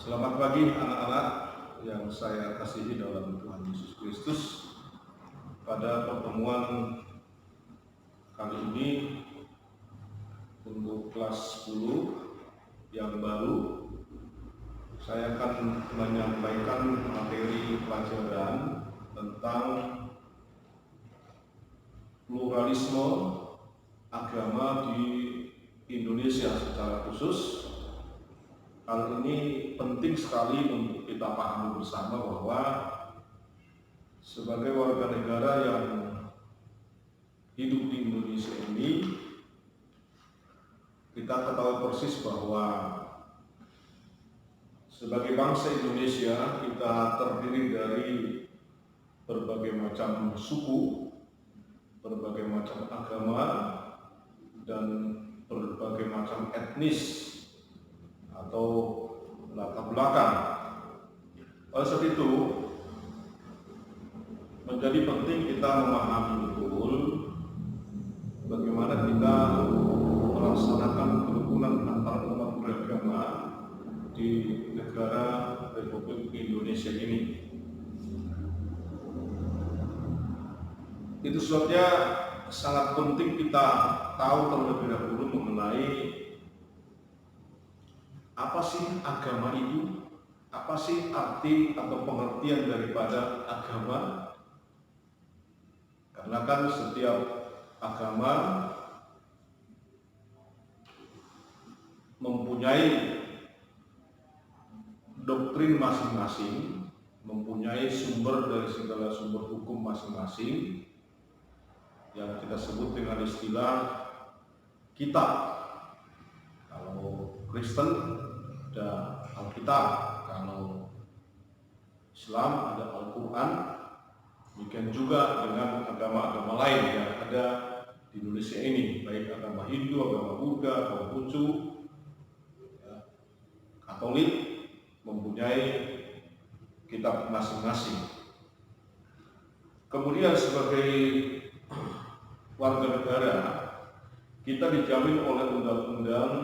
Selamat pagi anak-anak yang saya kasihi dalam Tuhan Yesus Kristus. Pada pertemuan kali ini untuk kelas 10 yang baru, saya akan menyampaikan materi pelajaran tentang pluralisme agama di Indonesia secara khusus. Hal ini penting sekali untuk kita pahami bersama bahwa sebagai warga negara yang hidup di Indonesia ini, kita ketahui persis bahwa sebagai bangsa Indonesia kita terdiri dari berbagai macam suku, berbagai macam agama, dan berbagai macam etnis atau latar belakang. Oleh sebab itu, menjadi penting kita memahami betul bagaimana kita melaksanakan kerukunan antar umat beragama di negara Republik Indonesia ini. Itu sebabnya sangat penting kita tahu terlebih dahulu mengenai apa sih agama itu, apa sih arti atau pengertian daripada agama. Karena kan setiap agama mempunyai doktrin masing-masing, mempunyai sumber dari segala sumber hukum masing-masing yang kita sebut dengan istilah kitab. Kalau Kristen ada Alkitab, kalau Islam ada Al-Quran. Demikian juga dengan agama-agama lain yang ada di Indonesia ini, baik agama Hindu, agama Buddha, agama Konghucu, Katolik, mempunyai kitab masing-masing. Kemudian sebagai warga negara, kita dijamin oleh undang-undang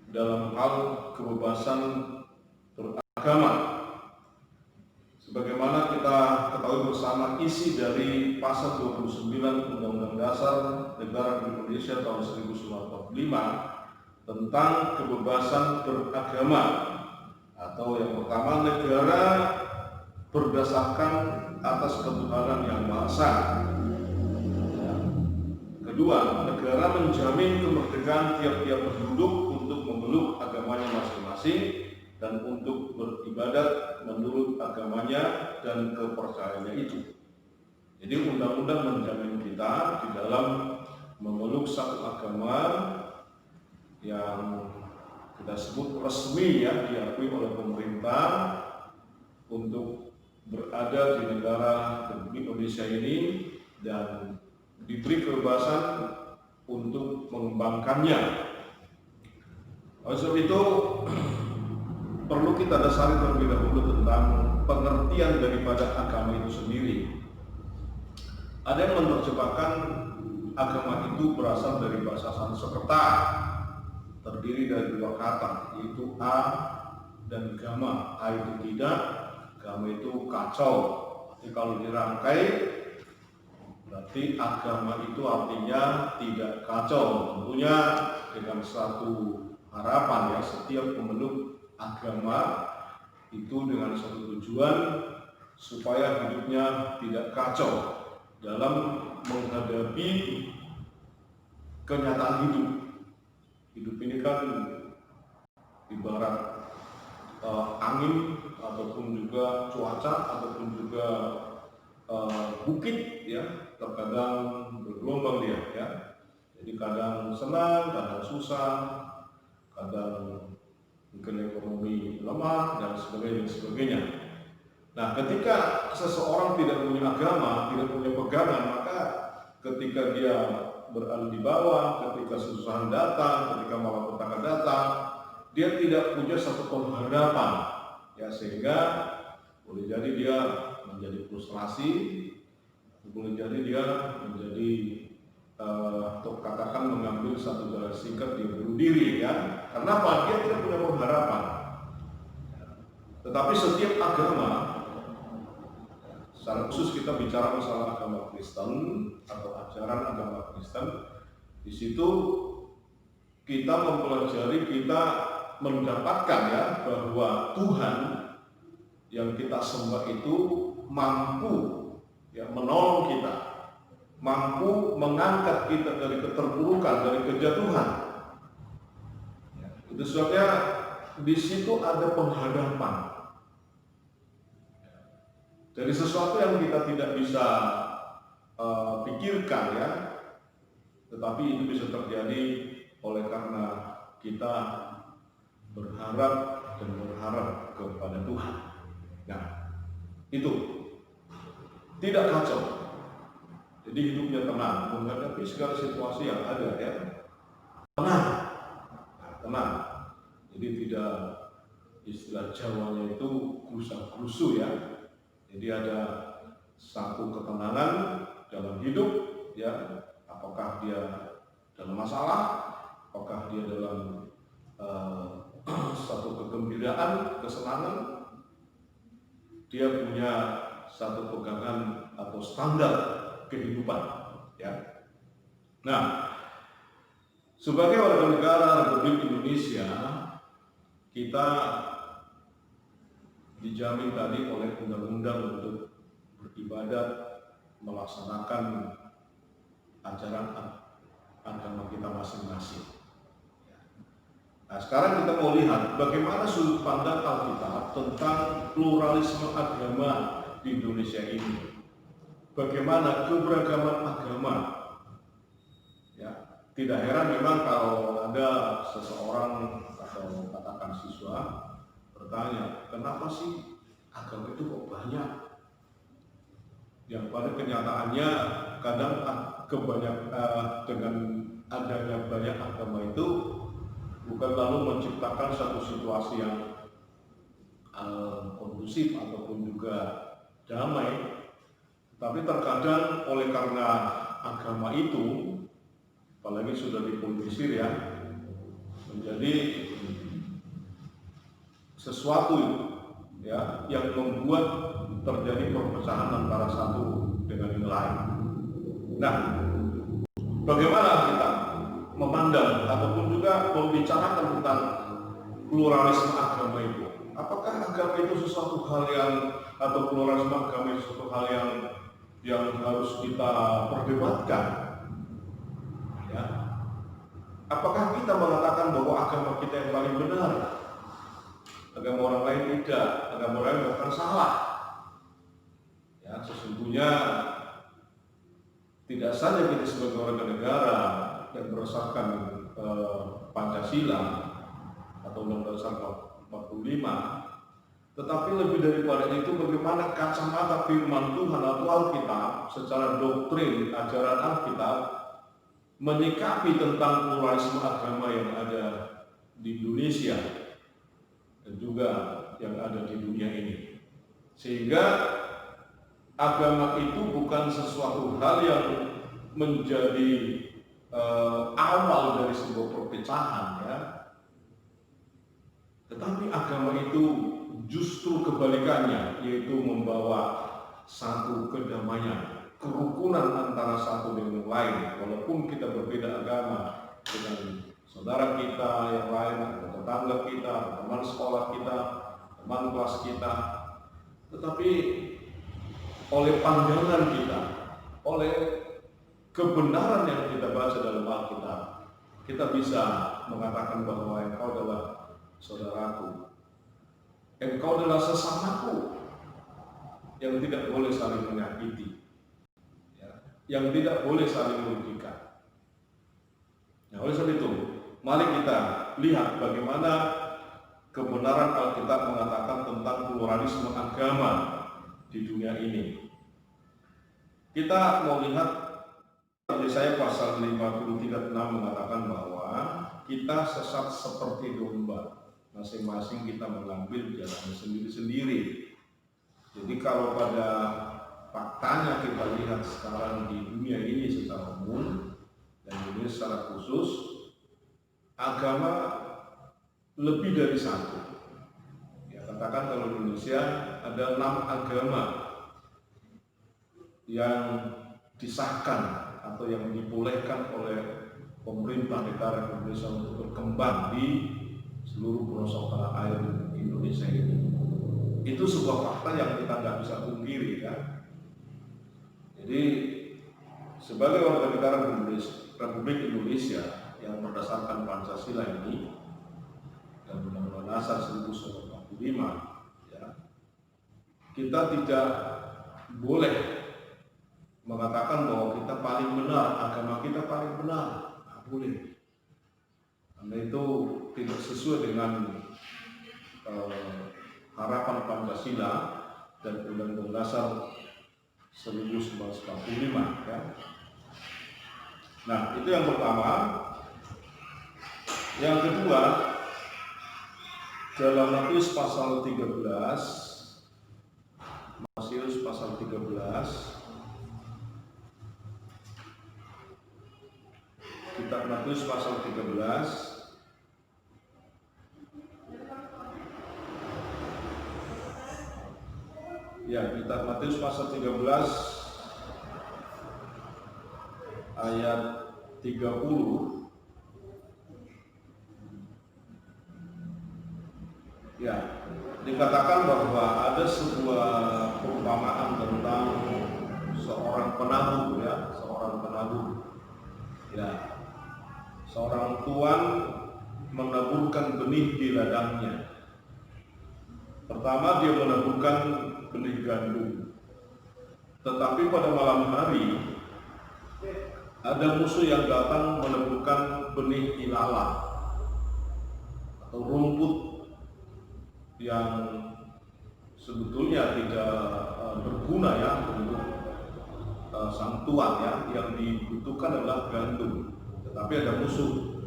dalam hal kebebasan beragama. Sebagaimana kita ketahui bersama isi dari pasal 29 Undang-Undang Dasar Negara Indonesia tahun 1945 tentang kebebasan beragama, atau yang pertama, negara berdasarkan atas ketuhanan yang Maha Esa. Kedua, negara menjamin kemerdekaan tiap-tiap penduduk untuk memeluk agamanya masing-masing dan untuk beribadat menurut agamanya dan kepercayaannya itu. Jadi undang-undang menjamin kita di dalam memeluk satu agama yang kita sebut resmi, ya, diakui oleh pemerintah untuk berada di negara Republik Indonesia ini dan diberi kebebasan untuk mengembangkannya. Oleh sebab itu perlu kita dasari terlebih dahulu tentang pengertian daripada agama itu sendiri. Ada yang menerjemahkan agama itu berasal dari bahasa Sanskerta, terdiri dari dua kata, yaitu a dan gama. A itu tidak, gama itu kacau. Jadi kalau dirangkai, berarti agama itu artinya tidak kacau. Tentunya dengan satu harapan, ya, setiap pemeluk agama itu dengan satu tujuan supaya hidupnya tidak kacau dalam menghadapi kenyataan hidup. Hidup ini kan ibarat angin, ataupun juga cuaca, ataupun juga bukit, ya, terkadang bergelombang dia, ya. Jadi kadang senang, kadang susah, kadang mungkin ekonomi lemah dan sebagainya. Nah, ketika seseorang tidak punya agama, tidak punya pegangan, maka ketika dia berada di bawah, ketika kesusahan datang, ketika malapetaka datang, dia tidak punya satu pengharapan, ya, sehingga boleh jadi dia menjadi frustrasi, boleh jadi dia menjadi atau katakan mengambil satu jalan singkat dia bunuh diri, ya. Karena apa? Dia tidak punya pengharapan. Tetapi setiap agama, secara khusus kita bicara masalah agama Kristen atau ajaran agama Kristen, di situ kita mempelajari, kita mendapatkan ya bahwa Tuhan yang kita sembah itu mampu ya menolong kita, mampu mengangkat kita dari keterpurukan, dari kejatuhan. Ya, itu sebabnya di situ ada penghadapan dari sesuatu yang kita tidak bisa pikirkan ya, tetapi itu bisa terjadi oleh karena kita berharap dan berharap kepada Tuhan. Nah, itu tidak kacau. Jadi hidupnya tenang menghadapi segala situasi yang ada ya. Tenang. Nah, tenang. Jadi tidak, istilah Jawanya itu gusah-gusu ya. Jadi ada satu ketenangan dalam hidup ya. Apakah dia dalam masalah, apakah dia dalam satu kegembiraan, kesenangan, dia punya satu pegangan atau standar kehidupan ya. Nah, sebagai warga negara Republik Indonesia, kita dijamin tadi oleh undang-undang untuk beribadat, melaksanakan ajaran agama kita masing-masing. Nah, sekarang kita mau lihat bagaimana sudut pandang Alkitab tentang pluralisme agama di Indonesia ini. Bagaimana keberagaman agama. Ya, tidak heran memang kalau ada seseorang atau katakan siswa bertanya, kenapa sih agama itu kok banyak? Yang pada kenyataannya kadang dengan adanya banyak agama itu bukan lalu menciptakan satu situasi yang kondusif ataupun juga damai, tapi terkadang oleh karena agama itu, apalagi sudah dipolitisir ya, menjadi sesuatu ya yang membuat terjadi perpecahan antara satu dengan yang lain. Nah, bagaimana kita memandang ataupun juga membicarakan tentang pluralisme agama itu? Apakah agama itu sesuatu hal yang, atau pluralisme agama itu sesuatu hal yang harus kita perdebatkan? Ya. Apakah kita mengatakan bahwa agama kita yang paling benar? Agama orang lain tidak, agama orang lain bahkan salah. Ya, sesungguhnya tidak saja kita sebagai warga negara yang berdasarkan Pancasila atau Undang-Undang Dasar 45, tetapi lebih daripada itu bagaimana kacamata firman Tuhan atau Alkitab secara doktrin ajaran Alkitab menyikapi tentang pluralisme agama yang ada di Indonesia dan juga yang ada di dunia ini, sehingga agama itu bukan sesuatu hal yang menjadi awal dari sebuah perpecahan ya, tetapi agama itu justru kebalikannya, yaitu membawa satu kedamaian, kerukunan antara satu dengan yang lain. Walaupun kita berbeda agama dengan saudara kita yang lain, atau tetangga kita, atau teman sekolah kita, teman kelas kita, tetapi oleh pandangan kita, oleh kebenaran yang kita baca dalam Alkitab, kita bisa mengatakan bahwa engkau adalah saudaraku, engkau adalah sesamaku, yang tidak boleh saling menyakiti, ya, yang tidak boleh saling merugikan. Nah, oleh sebab itu, mari kita lihat bagaimana kebenaran Alkitab mengatakan tentang pluralisme agama di dunia ini. Kita mau lihat Yesaya pasal 53:6 mengatakan bahwa kita sesat seperti domba, masing-masing kita mengambil jalannya sendiri-sendiri. Jadi kalau pada faktanya kita lihat sekarang di dunia ini secara umum dan ini secara khusus, agama lebih dari satu. Ya, Katakan kalau di Indonesia ada 6 agama yang disahkan atau yang dibolehkan oleh pemerintah negara Indonesia untuk berkembang di seluruh pelosok tanah air Indonesia ini. Itu sebuah fakta yang kita nggak bisa pungkiri, kan? Jadi sebagai warga negara Republik Indonesia yang berdasarkan Pancasila ini dan Undang-Undang Dasar 1945, ya, kita tidak boleh mengatakan bahwa kita paling benar, agama kita paling benar. Nggak boleh. Karena itu tidak sesuai dengan harapan Pancasila dan Undang-Undang Dasar 1945, ya. Nah, itu yang pertama. Yang kedua, dalam Matius pasal 13, Matius pasal 13, kitab Matius pasal 13 ya, kitab Matius pasal 13 ayat 30, ya, dikatakan bahwa ada sebuah perumpamaan tentang seorang penabur, ya, seorang penabur, ya. Seorang tuan menaburkan benih di ladangnya. Pertama dia menaburkan benih gandum. Tetapi pada malam hari ada musuh yang datang menaburkan benih ilalang atau rumput yang sebetulnya tidak berguna, ya, untuk sang tuan, ya. Yang dibutuhkan adalah gandum. Tetapi ada musuh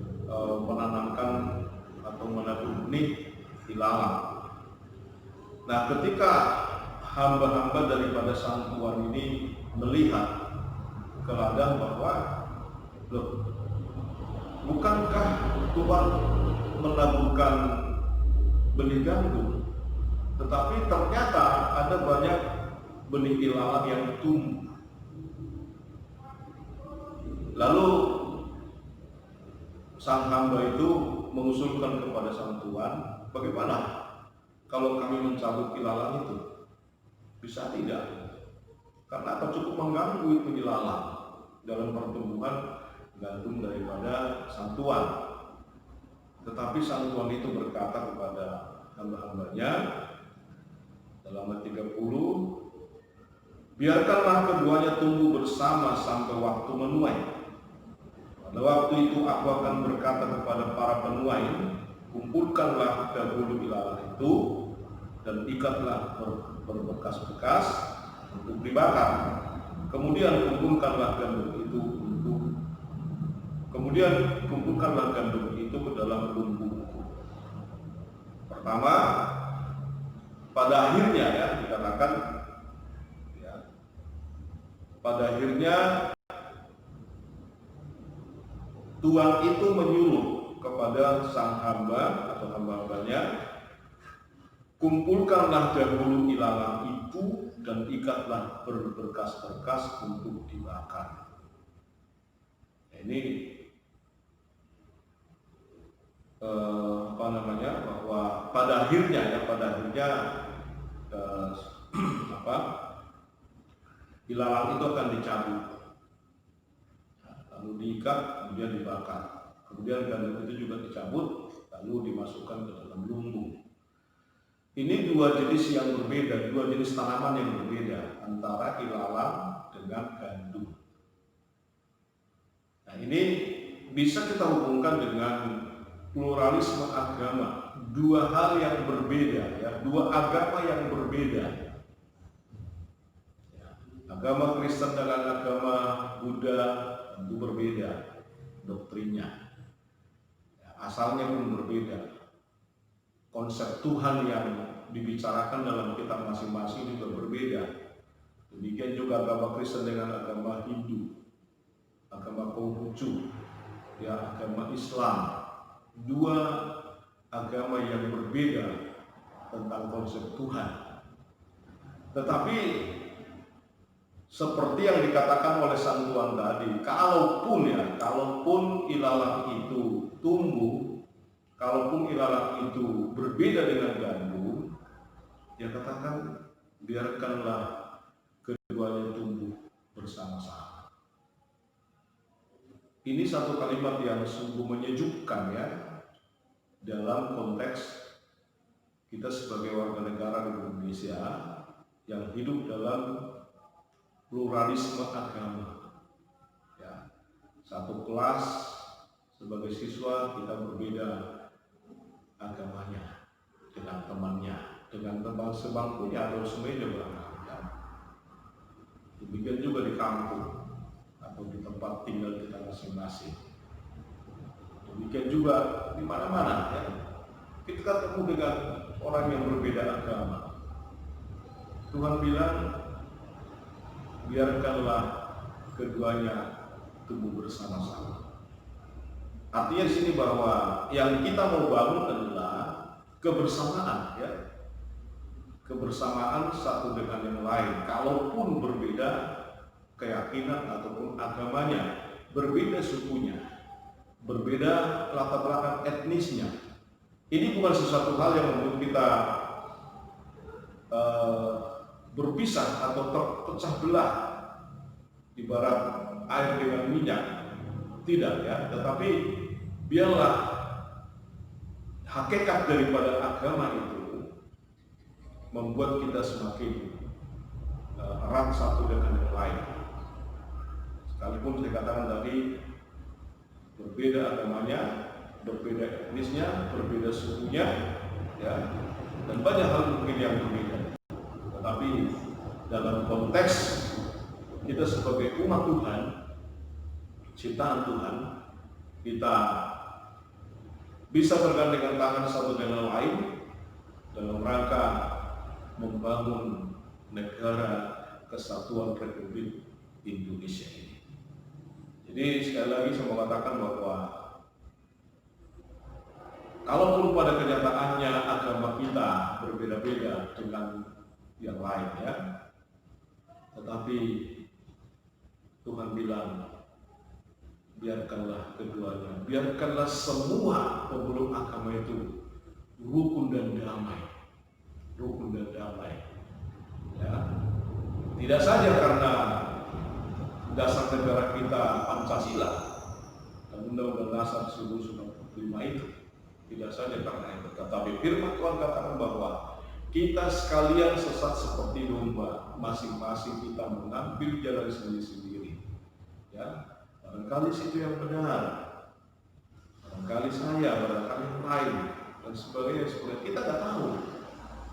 menanamkan atau menabur benih ilalang. Nah, ketika hamba-hamba daripada sang tuan ini melihat ke ladang bahwa, loh, bukankah tuan menaburkan benih gandum, tetapi ternyata ada banyak benih ilalang yang tumbuh. Lalu sang hamba itu mengusulkan kepada sang tuan, bagaimana kalau kami mencabut ilalang itu? Bisa tidak? Karena apa? Cukup mengganggu itu ilalang dalam pertumbuhan gandum daripada sang tuan. Tetapi sang tuan itu berkata kepada hamba-hambanya dalam ayat 30, biarkanlah keduanya tumbuh bersama sampai waktu menuai. Pada waktu itu aku akan berkata kepada para penuai, kumpulkanlah dahulu ilalang itu dan ikatlah berbekas-bekas untuk dibakar. Kemudian kumpulkanlah gandum itu ke dalam lumbungku. Pertama, pada akhirnya, ya, dikatakan, ya, pada akhirnya tuan itu menyuruh kepada sang hamba atau hamba-hambanya, kumpulkanlah dahulu ilalang itu dan ikatlah berberkas-berkas untuk dibakar. Ini bahwa pada akhirnya, ilalang itu akan dicabut, lalu diikat, kemudian dibakar. Kemudian gandum itu juga dicabut, lalu dimasukkan ke dalam lumbung. Ini dua jenis yang berbeda, dua jenis tanaman yang berbeda antara ilalang dengan gandum. Nah, ini bisa kita hubungkan dengan pluralisme agama, dua hal yang berbeda, ya, dua agama yang berbeda. Ya, agama Kristen dengan agama Buddha tentu berbeda doktrinnya, ya, asalnya pun berbeda. Konsep Tuhan yang dibicarakan dalam kitab masing-masing juga berbeda. Demikian juga agama Kristen dengan agama Hindu, agama Konghucu, ya, agama Islam. Dua agama yang berbeda tentang konsep Tuhan. Tetapi seperti yang dikatakan oleh sang Tuhan tadi, kalaupun ilalang itu tumbuh, kalaupun ilalang itu berbeda dengan gandum, dia katakan biarkanlah keduanya tumbuh bersama-sama. Ini satu kalimat yang sungguh menyejukkan ya, dalam konteks kita sebagai warga negara di Indonesia yang hidup dalam pluralisme agama. Ya, satu kelas sebagai siswa kita berbeda agamanya dengan temannya, dengan teman sebangkunya atau semeja barangkali. Demikian juga di kampung atau di tempat tinggal kita masing-masing. Demikian juga di mana-mana ya. Kita ketemu dengan orang yang berbeda agama. Tuhan bilang, biarkanlah keduanya tumbuh bersama-sama. Artinya di sini bahwa yang kita mau bangun adalah kebersamaan ya. Kebersamaan satu dengan yang lain. Kalaupun berbeda keyakinan ataupun agamanya, berbeda sukunya, berbeda latar belakang etnisnya. Ini bukan sesuatu hal yang membuat kita berpisah atau terpecah belah ibarat air dengan minyak. Tidak ya, tetapi biarlah hakikat daripada agama itu membuat kita semakin erat satu dengan yang lain. Sekalipun dikatakan tadi berbeda agamanya, berbeda etnisnya, berbeda sukunya, ya, dan banyak hal mungkin yang berbeda. Tetapi dalam konteks kita sebagai umat Tuhan, ciptaan Tuhan, kita bisa bergandengan tangan satu dengan lain dalam rangka membangun negara kesatuan Republik Indonesia ini. Jadi sekali lagi saya mau katakan bahwa kalaupun pada kenyataannya agama kita berbeda-beda dengan yang lain ya, tetapi Tuhan bilang biarkanlah keduanya, biarkanlah semua pemeluk agama itu rukun dan damai, rukun dan damai. Ya, tidak saja karena dasar negara kita Pancasila dan Undang-Undang Dasar 1945 itu, tidak saja karena itu, tetapi firman Tuhan katakan bahwa kita sekalian sesat seperti domba, masing-masing kita mengambil jalan sendiri-sendiri. Ya, barangkali situ yang benar, barangkali saya, barangkali yang lain, dan sebagainya. Kita nggak tahu.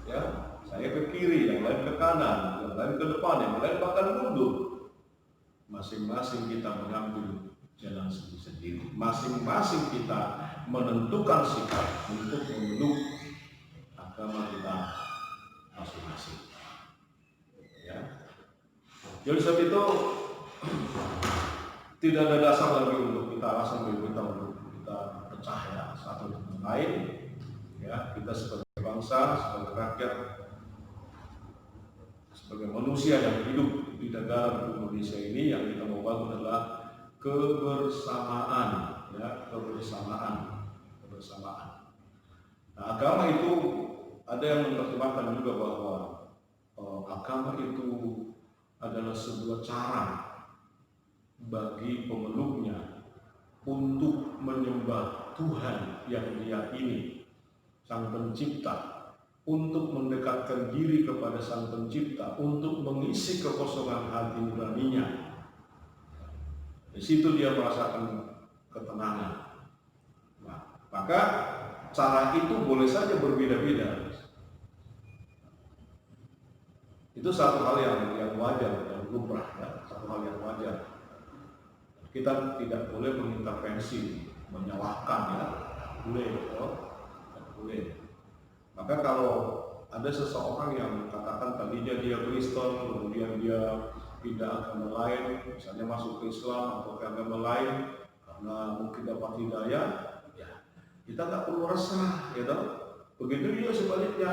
Ya, saya ke kiri, yang lain ke kanan, yang lain ke depan, yang lain bahkan mundur. Masing-masing kita mengambil jalan sendiri-sendiri. Masing-masing kita menentukan sikap untuk memeluk agama kita masing-masing. Ya. Jadi sebab itu tidak ada dasar lagi untuk kita alasan bagi kita untuk kita pecah ya satu dengan lain. Ya, kita sebagai bangsa, sebagai rakyat, sebagai manusia yang hidup di negara Indonesia ini, yang kita mau bangun adalah kebersamaan, ya, kebersamaan. Nah, agama itu ada yang menerjemahkan juga bahwa agama itu adalah sebuah cara bagi pemeluknya untuk menyembah Tuhan yang diyakini, Sang Pencipta, untuk mendekatkan diri kepada Sang Pencipta, untuk mengisi kekosongan hati nuraninya. Di situ dia merasakan ketenangan. Nah, maka cara itu boleh saja berbeda-beda. Itu satu hal yang wajar, yang lumrah, ya, satu hal yang wajar. Kita tidak boleh mengintervensi, menyalahkan, ya, boleh. Maka kalau ada seseorang yang katakan tadinya dia Kristen, kemudian dia pindah agama lain, misalnya masuk ke Islam atau ke agama lain karena mungkin dapat hidayah, ya kita nggak perlu resah, ya toh. Begitu juga sebaliknya,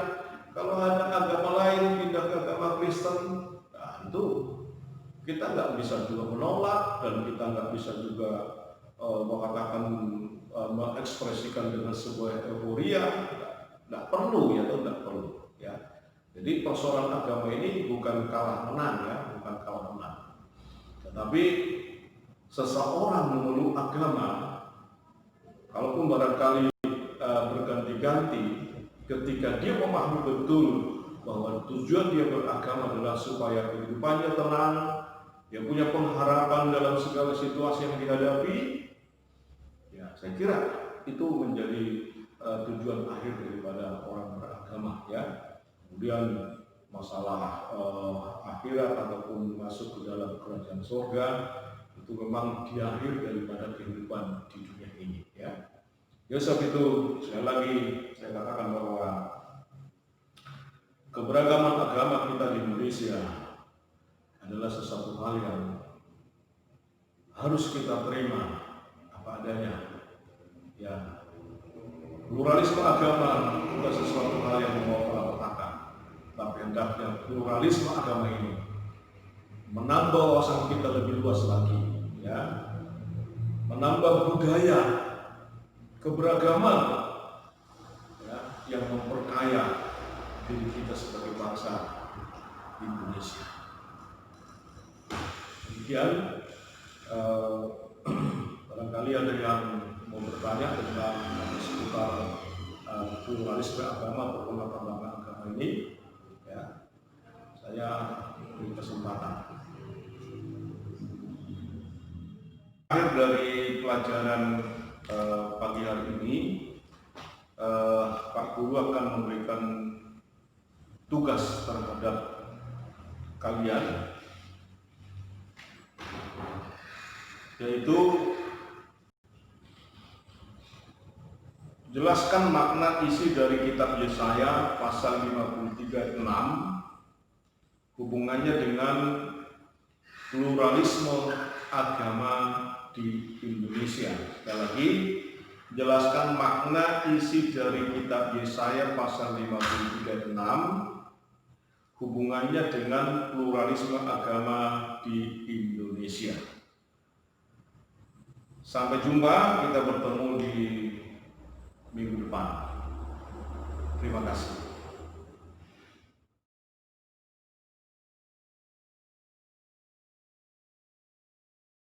Kalau ada agama lain pindah ke agama Kristen, nah itu kita nggak bisa juga menolak, dan kita nggak bisa juga mengatakan mengekspresikan dengan sebuah euforia. Nggak perlu ya, atau nggak perlu ya. Jadi persoalan agama ini bukan kalah menang ya, bukan kalah menang. Tetapi seseorang memeluk agama, kalaupun barangkali berganti-ganti, ketika dia memahami betul bahwa tujuan dia beragama adalah supaya kehidupannya tenang, dia punya pengharapan dalam segala situasi yang dihadapi, ya saya kira itu menjadi tujuan akhir daripada orang beragama ya. Kemudian masalah akhirat ataupun masuk ke dalam kerajaan surga itu memang di akhir daripada kehidupan di dunia ini ya. Ya sebab itu sekali lagi saya katakan bahwa keberagaman agama kita di Indonesia adalah sesuatu hal yang harus kita terima apa adanya ya. Pluralisme agama bukan sesuatu hal yang membawa malapetaka, tapi hendaknya pluralisme agama ini menambah wawasan kita lebih luas lagi ya, menambah budaya keberagaman ya, yang memperkaya diri kita sebagai bangsa Indonesia. Demikian barangkali ada yang mau bertanya tentang seputar pluralisme agama atau latar belakang agama ini ya, saya beri kesempatan. Akhir dari pelajaran pagi hari ini, Pak Guru akan memberikan tugas terhadap kalian, yaitu jelaskan makna isi dari kitab Yesaya pasal 53 ayat 6, hubungannya dengan pluralisme agama di Indonesia. Sekali lagi, jelaskan makna isi dari kitab Yesaya pasal 53 ayat 6, hubungannya dengan pluralisme agama di Indonesia. Sampai jumpa, kita bertemu di minggu depan. Terima kasih.